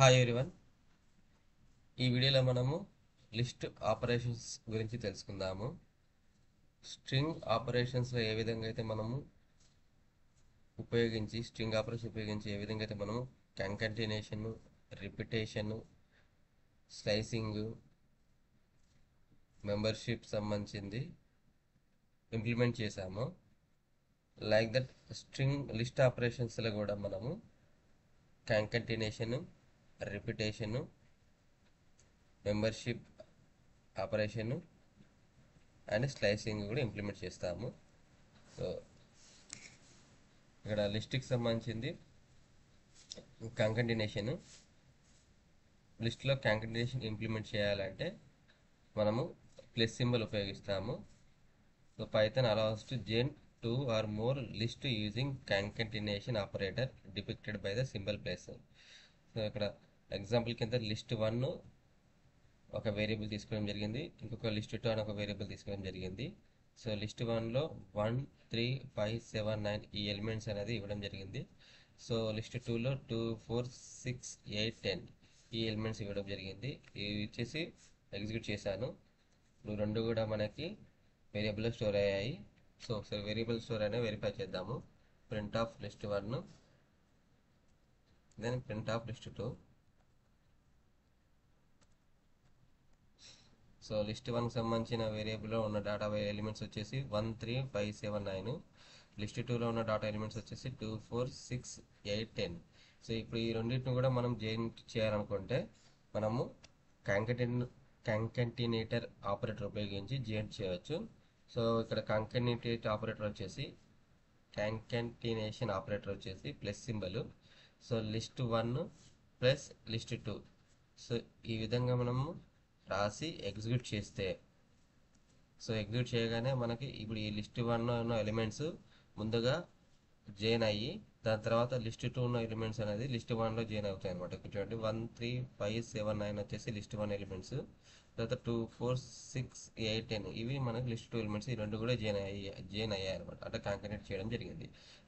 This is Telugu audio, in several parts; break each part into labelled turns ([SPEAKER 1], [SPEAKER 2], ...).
[SPEAKER 1] Hi everyone. ఈ వీడియోలో మనము లిస్ట్ ఆపరేషన్స్ గురించి తెలుసుకుందాము. స్ట్రింగ్ ఆపరేషన్స్లో ఏ విధంగా అయితే మనము స్ట్రింగ్ ఆపరేషన్ ఉపయోగించి ఏ విధంగా అయితే మనము కాంకాటినేషన్, రిపిటేషన్, స్లైసింగ్, మెంబర్షిప్ సంబంధించింది ఇంప్లిమెంట్ చేసాము. లైక్ దట్ స్ట్రింగ్ లిస్ట్ ఆపరేషన్స్లో కూడా మనము concatenation, repetition, membership operation and slicing కూడా ఇంప్లిమెంట్ చేస్తాము. సో ఇక్కడ లిస్ట్కి సంబంధించింది కాంకాటినేషన్. లిస్ట్లో కాంకాటినేషన్ ఇంప్లిమెంట్ చేయాలంటే మనము ప్లస్ సింబల్ ఉపయోగిస్తాము. So Python allows to join two or more list using concatenation operator depicted by the symbol plus. So ఇక్కడ ఎగ్జాంపుల్ కింద లిస్ట్ 1 ఒక వేరియబుల్ తీసుకోవడం జరిగింది, ఇంకొక లిస్ట్ 2 అని ఒక వేరియబుల్ తీసుకోవడం జరిగింది. సో లిస్ట్ 1లో 1, 3, 5, 7, 9 ఈ ఎలిమెంట్స్ అనేది ఇవ్వడం జరిగింది. సో లిస్ట్ 2లో 2, 4, 6, 8, 10 ఈ ఎలిమెంట్స్ ఇవ్వడం జరిగింది. ఇవి ఇచ్చేసి ఎగ్జిక్యూట్ చేశాను. ఇప్పుడు రెండు కూడా మనకి వేరియబుల్లో స్టోర్ అయ్యాయి. సో వేరియబుల్ స్టోర్ అనేది వెరిఫై చేద్దాము. Print of list 1, then print of list 2. So list 1కి సంబంధించిన వేరియబుల్లో ఉన్న డేటా ఎలిమెంట్స్ వచ్చేసి 1, 3, 5, 7, 9. లిస్ట్ 2లో ఉన్న డేటా ఎలిమెంట్స్ వచ్చేసి 2, 4, 6, 8, 10. సో ఇప్పుడు ఈ రెండింటిని కూడా మనం జాయిన్ చేయాలనుకుంటే మనము కాంకాటినేటర్ ఆపరేటర్ ఉపయోగించి జాయిన్ చేయవచ్చు. సో ఇక్కడ కాంకాటినేషన్ ఆపరేటర్ వచ్చేసి plus symbol. So list 1 plus list 2. So ఈ విధంగా మనము రాసి ఎగ్జిక్యూట్ చేస్తే, సో ఎగ్జిక్యూట్ చేయగానే మనకి ఇప్పుడు ఈ లిస్ట్ 1 ఉన్న ఎలిమెంట్స్ ముందుగా జాయిన్ అయ్యి దాని తర్వాత లిస్ట్ 2 ఉన్న ఎలిమెంట్స్ అనేది లిస్ట్ 1లో జాయిన్ అవుతాయి అనమాట. చూడండి 1, 3, 5, 7, 9 వచ్చేసి లిస్ట్ 1 ఎలిమెంట్స్, తర్వాత 2, 4, 6, 8, 10 ఇవి మనకి లిస్ట్ 2 ఎలిమెంట్స్. ఈ రెండు కూడా జాయిన్ అయ్యాయి అనమాట, అంటే కాంకాటినేట్ చేయడం జరిగింది.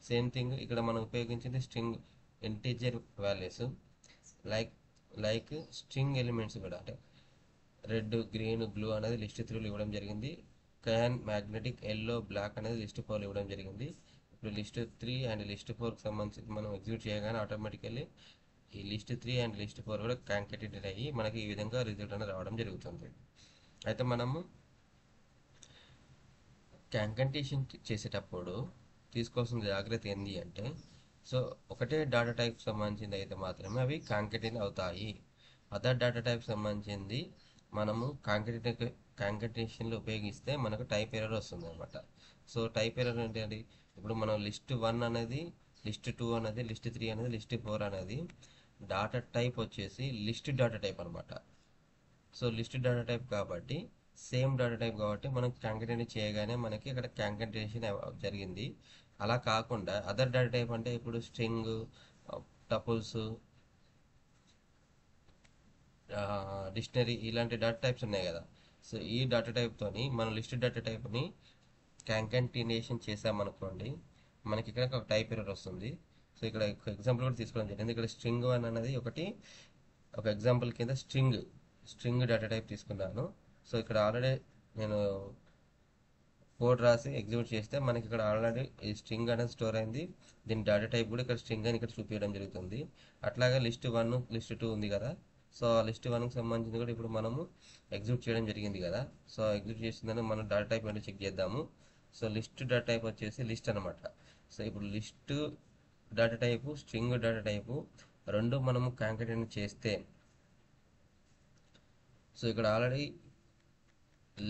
[SPEAKER 1] సేమ్ థింగ్ ఇక్కడ మనం ఉపయోగించింది string integer values. Like string elements కూడా అంటే రెడ్, గ్రీన్, బ్లూ అనేది లిస్ట్ 3లో ఇవ్వడం జరిగింది. క్యాన్, మ్యాగ్నెటిక్, ఎల్లో, బ్లాక్ అనేది లిస్ట్ 4లో ఇవ్వడం జరిగింది. ఇప్పుడు లిస్ట్ 3 అండ్ లిస్ట్ 4కి సంబంధించి మనం ఎగ్జిక్యూట్ చేయగానే ఆటోమేటికల్లీ ఈ లిస్ట్ 3 అండ్ లిస్ట్ 4 కూడా కాంకాటినేట్ అయ్యి మనకి ఈ విధంగా రిజల్ట్ అనేది రావడం జరుగుతుంది. అయితే మనము కాంకాటినేషన్ చేసేటప్పుడు తీసుకోవాల్సిన జాగ్రత్త ఏంటి అంటే, సో ఒకటే డేటా టైప్ సంబంధించింది అయితే మాత్రమే అవి కాంకాటినేట్ అవుతాయి. అదర్ డేటా టైప్ సంబంధించింది మనము కాంకాటినేషన్లో ఉపయోగిస్తే మనకు టైప్ ఎర్రర్ వస్తుంది అనమాట. సో టైప్ ఎర్రర్ ఏంటంటే, ఇప్పుడు మనం లిస్ట్ 1 అనేది, లిస్ట్ 2 అనేది, లిస్ట్ 3 అనేది, లిస్ట్ 4 అనేది డాటా టైప్ వచ్చేసి లిస్ట్ డాటా టైప్ అనమాట. సో లిస్ట్ డాటా టైప్ కాబట్టి సేమ్ డాటా టైప్ కాబట్టి మనం కాంకాటినేట్ చేయగానే మనకి ఇక్కడ కాంకాటినేషన్ జరిగింది. అలా కాకుండా అదర్ డాటా టైప్ అంటే ఇప్పుడు స్ట్రింగ్, టపుల్స్, డిక్షనరీ ఇలాంటి డేటా టైప్స్ ఉన్నాయి కదా. సో ఈ డేటా టైప్తోని మనం లిస్ట్ డేటా టైప్ని కాంకాటినేషన్ చేసామనుకోండి, మనకి ఇక్కడ ఒక టైప్ ఎర్రర్ వస్తుంది. సో ఇక్కడ ఒక ఎగ్జాంపుల్ కూడా తీసుకోవడం జరిగింది. ఇక్కడ స్ట్రింగ్ 1 అనేది ఒక ఎగ్జాంపుల్ కింద స్ట్రింగ్ డేటా టైప్ తీసుకున్నాను. సో ఇక్కడ ఆల్రెడీ నేను కోడ్ రాసి ఎగ్జిక్యూట్ చేస్తే మనకి ఇక్కడ ఆల్రెడీ ఈ స్ట్రింగ్ అనేది స్టోర్ అయింది. దీని డేటా టైప్ కూడా ఇక్కడ స్ట్రింగ్ అని ఇక్కడ చూపించడం జరుగుతుంది. అట్లాగే లిస్ట్ 1, లిస్ట్ 2 ఉంది కదా. సో ఆ లిస్ట్ 1కి సంబంధించింది కూడా ఇప్పుడు మనము ఎగ్జిక్యూట్ చేయడం జరిగింది కదా. సో ఎగ్జిక్యూట్ చేసిందని మనం డేటా టైప్ ఏంటో చెక్ చేద్దాము. సో లిస్ట్ డేటా టైప్ వచ్చేసి లిస్ట్ అనమాట. సో ఇప్పుడు list data type, string data type రెండు మనము కాంకాటినేట్ చేస్తే, సో ఇక్కడ ఆల్రెడీ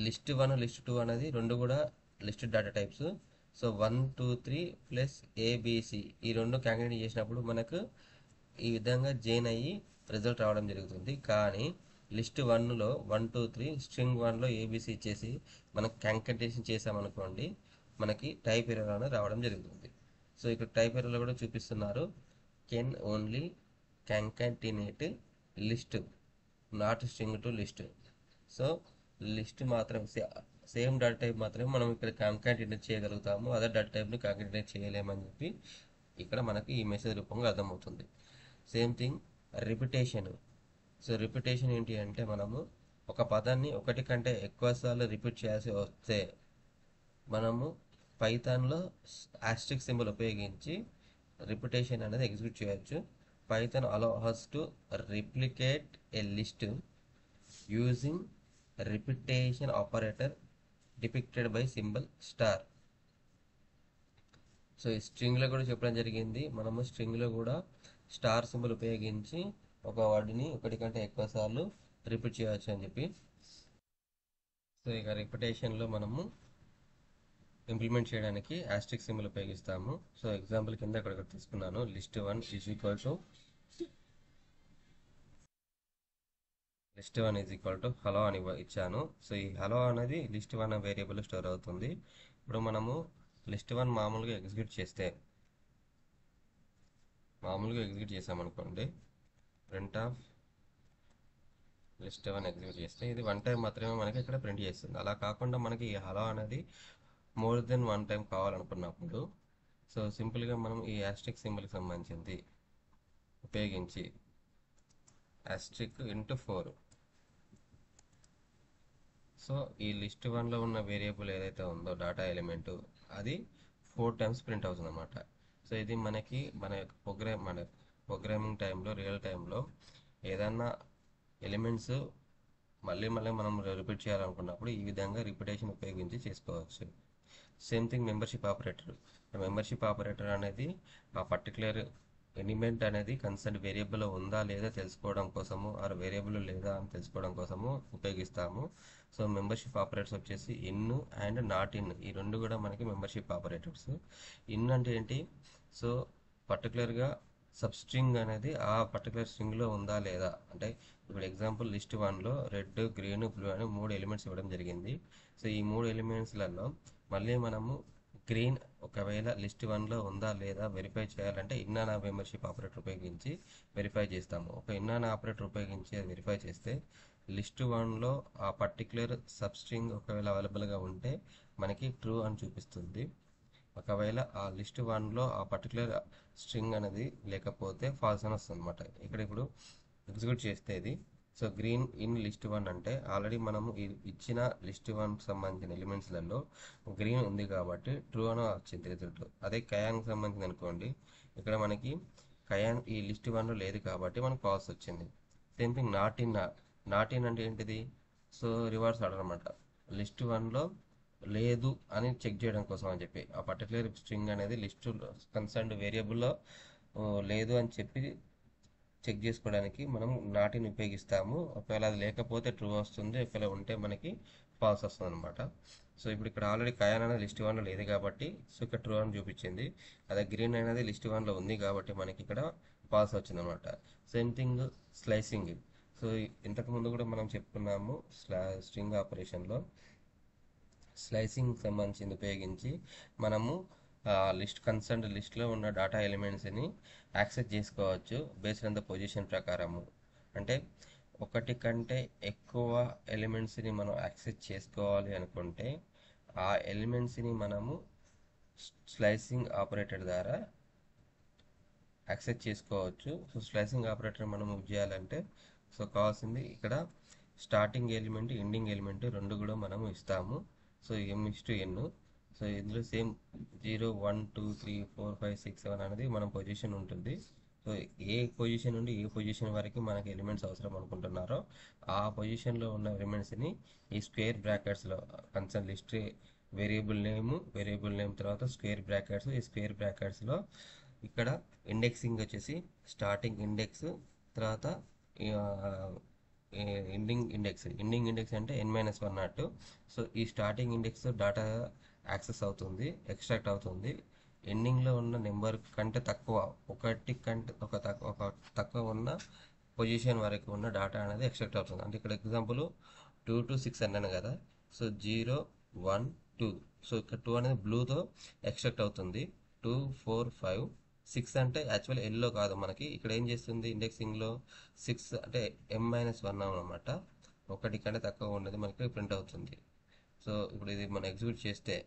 [SPEAKER 1] లిస్ట్ 1, లిస్ట్ 2 అనేది రెండు కూడా list data types. So 1, 2, 3 plus ABC ఈ రెండు కాంకాటినేట్ చేసినప్పుడు మనకు ఈ విధంగా జాయిన్ అయ్యి రిజల్ట్ రావడం జరుగుతుంది. కానీ లిస్ట్ 1లో 1, 2, 3 స్ట్రింగ్ 1లో ఏబిసి ఇచ్చేసి మనం కాంకాటినేషన్ చేసామనుకోండి, మనకి టైప్ ఎర్రర్ అనేది రావడం జరుగుతుంది. సో ఇక్కడ టైప్ ఎర్రర్లో కూడా చూపిస్తున్నారు, can only కాంకాటినేట్ list not string to list. So list మాత్రం సేమ్ డేటా టైప్ మాత్రమే మనం ఇక్కడ కాంకాటినేట్ చేయగలుగుతాము, అదర్ డేటా టైప్ని కాంకాటినేట్ చేయలేమని చెప్పి ఇక్కడ మనకి ఈ మెసేజ్ రూపంగా అర్థమవుతుంది. Same thing repetition. So repetition ఏంటి అంటే మనము ఒక పదాన్ని ఒకటి కంటే ఎక్కువ సార్లు రిపీట్ చేయాల్సి వస్తే మనము పైథాన్లో ఆస్ట్రిక్ సింబల్ ఉపయోగించి రిపిటేషన్ అనేది ఎగ్జిక్యూట్ చేయొచ్చు. Python allow us to replicate A list using repetition operator depicted by symbol star. So ఈ స్ట్రింగ్లో కూడా చెప్పడం జరిగింది. మనము స్ట్రింగ్లో కూడా స్టార్ సింబల్ ఉపయోగించి ఒక వర్డ్ని ఒకటి కంటే ఎక్కువ సార్లు రిపీట్ చేయవచ్చు అని చెప్పి. సో ఇక రిపిటేషన్లో మనము ఇంప్లిమెంట్ చేయడానికి ఆస్ట్రిక్ సింబల్ ఉపయోగిస్తాము. సో ఎగ్జాంపుల్ కింద ఇక్కడ తీసుకున్నాను. లిస్ట్1 ఈజ్ ఈక్వల్ టు హలో అని ఇచ్చాను. సో ఈ హలో అనేది లిస్ట్1 వేరియబుల్ స్టోర్ అవుతుంది. ఇప్పుడు మనము లిస్ట్1 మామూలుగా ఎగ్జిక్యూట్ చేసామనుకోండి, ప్రింట్ ఆఫ్ లిస్ట్1 ఎగ్జిక్యూట్ చేస్తే ఇది 1 టైం మాత్రమే మనకి ఇక్కడ ప్రింట్ చేస్తుంది. అలా కాకుండా మనకి ఈ హలో అనేది మోర్ దెన్ 1 టైం కావాలనుకున్నప్పుడు సో సింపుల్గా మనం ఈ ఆస్ట్రిక్ సింబల్కి సంబంధించింది ఉపయోగించి ఆస్ట్రిక్ ఇంటూ 4. సో ఈ లిస్ట్1లో ఉన్న వేరియబుల్ ఏదైతే ఉందో డేటా ఎలిమెంట్ అది 4 టైమ్స్ ప్రింట్ అవుతుంది అనమాట. సో ఇది మనకి మన ప్రోగ్రామింగ్ టైంలో రియల్ టైంలో ఏదన్నా ఎలిమెంట్స్ మళ్ళీ మనం రిపీట్ చేయాలనుకున్నప్పుడు ఈ విధంగా రిపిటేషన్ ఉపయోగించి చేసుకోవచ్చు. సేమ్ థింగ్ మెంబర్షిప్ ఆపరేటర్ అనేది ఆ పర్టికులర్ ఎలిమెంట్ అనేది కన్సర్న్ వేరియబుల్ ఉందా లేదా తెలుసుకోవడం కోసము, ఆ వేరియబుల్ లేదా అని తెలుసుకోవడం కోసము ఉపయోగిస్తాము. సో మెంబర్షిప్ ఆపరేటర్స్ వచ్చేసి ఇన్ అండ్ నాట్ ఇన్, ఈ రెండు కూడా మనకి మెంబర్షిప్ ఆపరేటర్స్. ఇన్ అంటే ఏంటి, సో పర్టికులర్గా సబ్ స్ట్రింగ్ అనేది ఆ పర్టికులర్ స్ట్రింగ్లో ఉందా లేదా, అంటే ఇప్పుడు ఎగ్జాంపుల్ లిస్ట్1లో రెడ్, గ్రీన్, బ్లూ అని 3 ఎలిమెంట్స్ ఇవ్వడం జరిగింది. సో ఈ 3 ఎలిమెంట్స్లలో మళ్ళీ మనము గ్రీన్ ఒకవేళ లిస్ట్1లో ఉందా లేదా వెరిఫై చేయాలంటే ఇన్నానా మెంబర్షిప్ ఆపరేటర్ ఉపయోగించి వెరిఫై చేస్తాము. ఒక ఇన్నానా ఆపరేటర్ ఉపయోగించి అది వెరిఫై చేస్తే లిస్ట్1లో ఆ పర్టికులర్ సబ్ స్ట్రింగ్ ఒకవేళ అవైలబుల్గా ఉంటే మనకి ట్రూ అని చూపిస్తుంది. ఒకవేళ ఆ లిస్ట్1లో ఆ పర్టికులర్ స్ట్రింగ్ అనేది లేకపోతే ఫాల్స్ అని వస్తుంది అనమాట. ఇప్పుడు ఎగ్జిక్యూట్ చేస్తే ఇది సో గ్రీన్ ఇన్ లిస్ట్1 అంటే ఆల్రెడీ మనము ఇచ్చిన లిస్ట్1 సంబంధించిన ఎలిమెంట్స్లలో గ్రీన్ ఉంది కాబట్టి ట్రూ అని వచ్చింది రిజల్ట్. అదే కయాన్కి సంబంధించింది అనుకోండి, ఇక్కడ మనకి కయాన్ ఈ లిస్ట్1లో లేదు కాబట్టి మనకు ఫాల్స్ వచ్చింది. సేమ్ థింగ్ నాట్ ఇన్ అంటే ఏంటిది, సో రివర్స్ ఆర్డర్ అనమాట. లిస్ట్1లో లేదు అని చెక్ చేయడం కోసం అని చెప్పి ఆ పర్టికులర్ స్ట్రింగ్ అనేది లిస్ట్ కన్సర్న్డ్ వేరియబుల్లో లేదు అని చెప్పి చెక్ చేసుకోవడానికి మనం నాటిని ఉపయోగిస్తాము. ఒకవేళ అది లేకపోతే ట్రూ వస్తుంది, ఒకవేళ ఉంటే మనకి ఫాల్స్ వస్తుంది అనమాట. సో ఇప్పుడు ఇక్కడ ఆల్రెడీ కయాన్ అనేది లిస్ట్1లో లేదు కాబట్టి సో ఇక్కడ ట్రూ అని చూపించింది. అదే గ్రీన్ అనేది లిస్ట్1లో ఉంది కాబట్టి మనకి ఇక్కడ ఫాల్స్ వచ్చింది అనమాట. Same thing slicing. సో ఇంతకుముందు కూడా మనం చెప్పుకున్నాము స్ట్రింగ్ ఆపరేషన్లో స్లైసింగ్ సంబంధించింది ఉపయోగించి మనము కన్సర్న్డ్ లిస్ట్లో ఉన్న డేటా ఎలిమెంట్స్ని యాక్సెస్ చేసుకోవచ్చు బేస్డ్ ఆన్ ద పొజిషన్ ప్రకారము. అంటే ఒకటి కంటే ఎక్కువ ఎలిమెంట్స్ని మనం యాక్సెస్ చేసుకోవాలి అనుకుంటే ఆ ఎలిమెంట్స్ని మనము స్లైసింగ్ ఆపరేటర్ ద్వారా యాక్సెస్ చేసుకోవచ్చు. సో స్లైసింగ్ ఆపరేటర్ మనం యూజ్ చేయాలంటే సో కావాల్సింది ఇక్కడ స్టార్టింగ్ ఎలిమెంట్, ఎండింగ్ ఎలిమెంట్ రెండు కూడా మనము ఇస్తాము. So m/n. సో ఇందులో సేమ్ 0, 1, 2, 3, 4, 5, 6, 7 అనేది మన పొజిషన్ ఉంటుంది. సో ఏ పొజిషన్ నుండి ఏ పొజిషన్ వరకు మనకి ఎలిమెంట్స్ అవసరం అనుకుంటున్నారో ఆ పొజిషన్లో ఉన్న ఎలిమెంట్స్ని ఈ స్క్వేర్ బ్రాకెట్స్లో కన్సర్న్ లిస్ట్ వేరియబుల్ నేమ్ తర్వాత స్క్వేర్ బ్రాకెట్స్, ఈ స్క్వేర్ బ్రాకెట్స్లో ఇక్కడ ఇండెక్సింగ్ వచ్చేసి స్టార్టింగ్ ఇండెక్స్ తర్వాత ఎండింగ్ ఇండెక్స్ అంటే n-1 అన్నట్టు. సో ఈ స్టార్టింగ్ ఇండెక్స్ డేటా యాక్సెస్ అవుతుంది, ఎక్స్ట్రాక్ట్ అవుతుంది. ఎండింగ్లో ఉన్న నెంబర్ కంటే తక్కువ, ఒకటి కంటే ఒక తక్కువ ఉన్న పొజిషన్ వరకు ఉన్న డేటా అనేది ఎక్స్ట్రాక్ట్ అవుతుంది. అంటే ఇక్కడ ఎగ్జాంపుల్ 2 to 6 అన్నాను కదా. సో 0, 1, 2. సో ఇక్కడ 2 అనేది బ్లూతో ఎక్స్ట్రాక్ట్ అవుతుంది. 2, 4, 5, 6 అంటే యాక్చువల్ ఎల్లో కాదు మనకి. ఇక్కడ ఏం చేస్తుంది ఇండెక్సింగ్లో 6 అంటే m-1 అనమాట. ఒకటి కంటే తక్కువ ఉన్నది మనకి ప్రింట్ అవుతుంది. సో ఇప్పుడు ఇది మనం ఎగ్జిక్యూట్ చేస్తే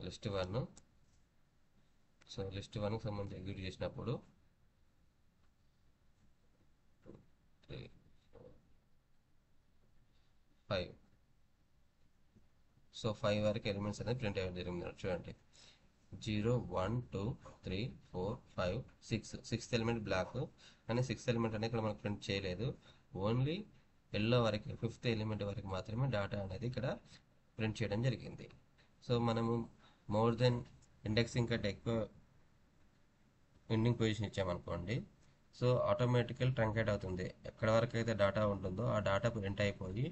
[SPEAKER 1] లిస్ట్1 సో లిస్ట్ 1కి సంబంధించి ఎగ్జిక్యూట్ చేసినప్పుడు 3 5 సో 5 వరకు ఎలిమెంట్స్ అనేది ప్రింట్ అయ్యడం జరిగింది చూడండి 0 1 2 3 4 5 6 సిక్స్త్ ఎలిమెంట్ బ్లాక్ కానీ సిక్స్త్ ఎలిమెంట్ అనేది ఇక్కడ మనకు ప్రింట్ చేయలేదు ఓన్లీ ఎల్లో వరకు ఫిఫ్త్ ఎలిమెంట్ వరకు మాత్రమే డేటా అనేది ఇక్కడ ప్రింట్ చేయడం జరిగింది సో మనము మోర్ దెన్ ఇండెక్సింగ్ కంటే ఎక్కువ ఎండింగ్ పొజిషన్ ఇచ్చామనుకోండి సో ఆటోమేటికల్ ట్రంకేట్ అవుతుంది ఎక్కడ వరకు అయితే డేటా ఉంటుందో ఆ డేటా ప్రింట్ అయిపోయి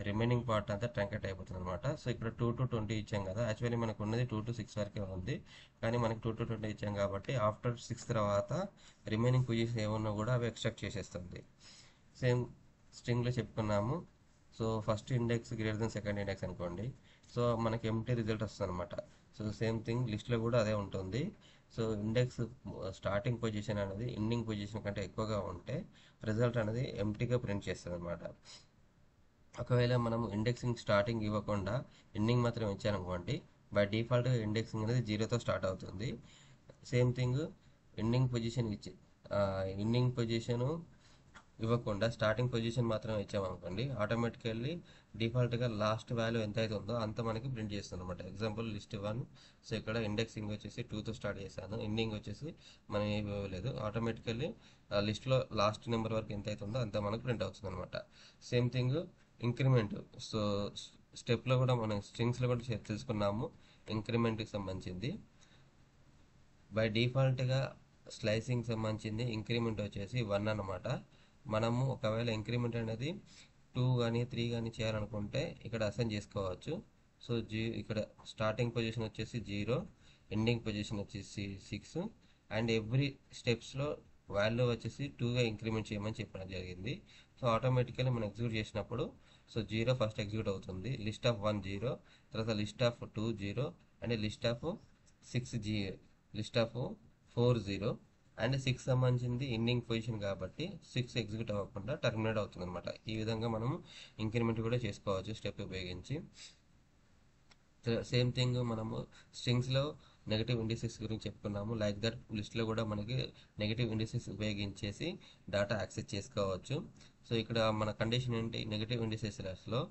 [SPEAKER 1] రిమైనింగ్ పార్ట్ అంతా ట్రంకేట్ అయిపోతుంది అనమాట సో ఇక్కడ 2 to 20 ఇచ్చాం కదా యాక్చువల్లీ మనకు ఉన్నది 2 to 6 వరకే ఉంది కానీ మనకి 2 to 20 ఇచ్చాం కాబట్టి ఆఫ్టర్ 6 తర్వాత రిమైనింగ్ పొజిషన్ ఏమన్నా కూడా అవి ఎక్స్ట్రాక్ట్ చేసేస్తుంది సేమ్ స్ట్రింగ్లో చెప్పుకున్నాము so first index greater than second index అనుకోండి సో మనకి ఎంటీ రిజల్ట్ వస్తుంది అనమాట సో సేమ్ థింగ్ లిస్ట్లో కూడా అదే ఉంటుంది సో ఇండెక్స్ స్టార్టింగ్ పొజిషన్ అనేది ఎండింగ్ పొజిషన్ కంటే ఎక్కువగా ఉంటే రిజల్ట్ అనేది ఎంటీగా ప్రింట్ చేస్తుంది అనమాట ఒకవేళ మనం ఇండెక్సింగ్ స్టార్టింగ్ ఇవ్వకుండా ఎండింగ్ మాత్రం ఇచ్చారనుకోండి బై డిఫాల్ట్గా ఇండెక్సింగ్ అనేది 0తో స్టార్ట్ అవుతుంది సేమ్ థింగ్ ఎండింగ్ పొజిషను ఇవ్వకుండా స్టార్టింగ్ పొజిషన్ మాత్రం ఇచ్చామనుకోండి ఆటోమేటికల్లీ డిఫాల్ట్గా లాస్ట్ వాల్యూ ఎంత అయితే ఉందో అంత మనకి ప్రింట్ చేస్తుంది అనమాట ఎగ్జాంపుల్ లిస్ట్ 1 సో ఇక్కడ ఇండెక్సింగ్ వచ్చేసి 2తో స్టార్ట్ చేశాను ఎండింగ్ వచ్చేసి మనం ఏమి ఇవ్వలేదు ఆటోమేటికల్లీ లిస్ట్లో లాస్ట్ నెంబర్ వరకు ఎంత అయితే ఉందో అంత మనకు ప్రింట్ అవుతుంది అనమాట సేమ్ థింగ్ ఇంక్రిమెంట్ సో స్టెప్లో కూడా మనం స్ట్రింగ్స్లో కూడా తెలుసుకున్నాము ఇంక్రిమెంట్కి సంబంధించింది బై డిఫాల్ట్గా స్లైసింగ్ సంబంధించింది ఇంక్రిమెంట్ వచ్చేసి 1 అనమాట మనము ఒకవేళ ఇంక్రిమెంట్ అనేది 2 కానీ 3 కానీ చేయాలనుకుంటే ఇక్కడ అసైన్ చేసుకోవచ్చు సో ఇక్కడ స్టార్టింగ్ పొజిషన్ వచ్చేసి 0 ఎండింగ్ పొజిషన్ వచ్చేసి 6 అండ్ ఎవ్రీ స్టెప్స్లో వాల్యూ వచ్చేసి 2గా ఇంక్రిమెంట్ చేయమని చెప్పడం జరిగింది సో ఆటోమేటికల్లీ మనం ఎగ్జిక్యూట్ చేసినప్పుడు సో 0 ఫస్ట్ ఎగ్జిక్యూట్ అవుతుంది లిస్ట్ ఆఫ్ 1 0 తర్వాత list of 2 0 and list of 6 0 list of 4 0 and 6 సంబంధించింది ఎండింగ్ పొజిషన్ కాబట్టి 6 ఎగ్జిక్యూట్ అవ్వకుండా టర్మినేట్ అవుతుంది అనమాట ఈ విధంగా మనం ఇంక్రిమెంట్ కూడా చేసుకోవచ్చు స్టెప్ ఉపయోగించి సేమ్ థింగ్ మనము స్ట్రింగ్స్లో నెగటివ్ ఇండిసెస్ గురించి చెప్పుకున్నాము లైక్ దట్ లిస్ట్లో కూడా మనకి నెగటివ్ ఇండిసెస్ ఉపయోగించేసి డేటా యాక్సెస్ చేసుకోవచ్చు సో ఇక్కడ మన కండిషన్ ఏంటి నెగటివ్ ఇండిసెస్లో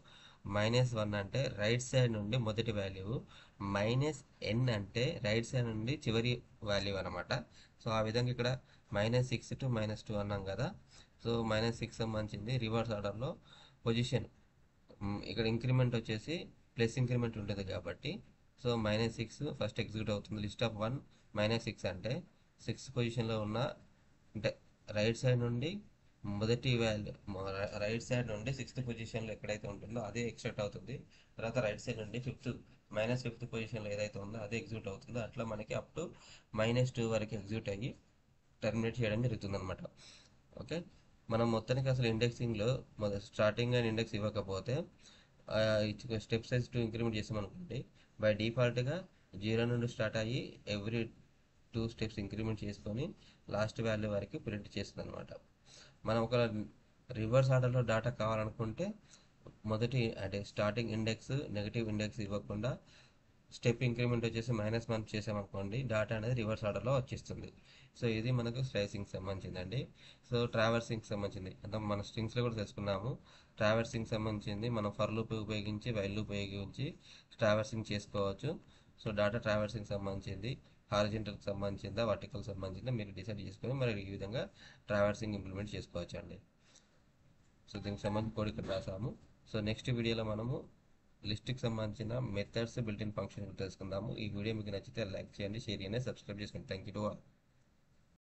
[SPEAKER 1] -1 అంటే రైట్ సైడ్ నుండి మొదటి వాల్యూ -n అంటే రైట్ సైడ్ నుండి చివరి వాల్యూ అనమాట సో ఆ విధంగా ఇక్కడ -6 to -2 అన్నాం కదా సో -6 సంబంధించింది రివర్స్ ఆర్డర్లో పొజిషన్ ఇక్కడ ఇంక్రిమెంట్ వచ్చేసి ప్లస్ ఇంక్రిమెంట్ ఉంటుంది కాబట్టి సో -6 ఫస్ట్ ఎగ్జిక్యూట్ అవుతుంది లిస్ట్ ఆఫ్ 1 -6 అంటే 6 పొజిషన్లో ఉన్న అంటే రైట్ సైడ్ నుండి మొదటి వాల్యూ రైట్ సైడ్ నుండి 6th పొజిషన్లో ఎక్కడైతే ఉంటుందో అదే ఎక్స్ట్రాక్ట్ అవుతుంది తర్వాత రైట్ సైడ్ నుండి -5th పొజిషన్లో ఏదైతే ఉందో అదే ఎగ్జిక్యూట్ అవుతుందో అట్లా మనకి అప్ టు -2 వరకు ఎగ్జిక్యూట్ అయ్యి టర్మినేట్ చేయడం జరుగుతుంది అనమాట ఓకే మనం మొత్తానికి అసలు ఇండెక్సింగ్లో స్టార్టింగ్ అండ్ ఇండెక్స్ ఇవ్వకపోతే స్టెప్ సైజ్ 2 ఇంక్రిమెంట్ చేసామనుకోండి బై డిఫాల్ట్గా 0 నుండి స్టార్ట్ అయ్యి ఎవ్రీ 2 స్టెప్స్ ఇంక్రిమెంట్ చేసుకొని లాస్ట్ వాల్యూ వరకు ప్రింట్ చేస్తుంది అనమాట మనం ఒక రివర్స్ ఆర్డర్లో డేటా కావాలనుకుంటే మొదటి అంటే స్టార్టింగ్ ఇండెక్స్ నెగటివ్ ఇండెక్స్ ఇవ్వకుండా స్టెప్ ఇంక్రిమెంట్ వచ్చేసి -1 చేసామనుకోండి డేటా అనేది రివర్స్ ఆర్డర్లో వచ్చేస్తుంది సో ఇది మనకు స్లైసింగ్ సంబంధించిందండి సో ట్రావర్సింగ్ సంబంధించింది అంటే మన స్ట్రింగ్స్లో కూడా తెలుసుకున్నాము ట్రావర్సింగ్ సంబంధించింది మనం ఫర్ లూప్ ఉపయోగించి వైల్ లూప్ ఉపయోగించి ట్రావర్సింగ్ చేసుకోవచ్చు సో డేటా ట్రావర్సింగ్ సంబంధించింది హారిజంటల్కి సంబంధించిందా వర్టికల్ సంబంధించిందా మీరు డిసైడ్ చేసుకొని మరి ఈ విధంగా ట్రావర్సింగ్ ఇంప్లిమెంట్ చేసుకోవచ్చు అండి సో దీనికి సంబంధించి కోడ్ ఇక్కడ రాసాము సో నెక్స్ట్ వీడియోలో మనము లిస్ట్కి సంబంధించిన మెథడ్స్ బిల్ట్ ఇన్ ఫంక్షన్ తెలుసుకుందాము ఈ వీడియో మీకు నచ్చితే లైక్ చేయండి షేర్ చేయండి సబ్స్క్రైబ్ చేసుకోండి థ్యాంక్ యూ టు ఆల్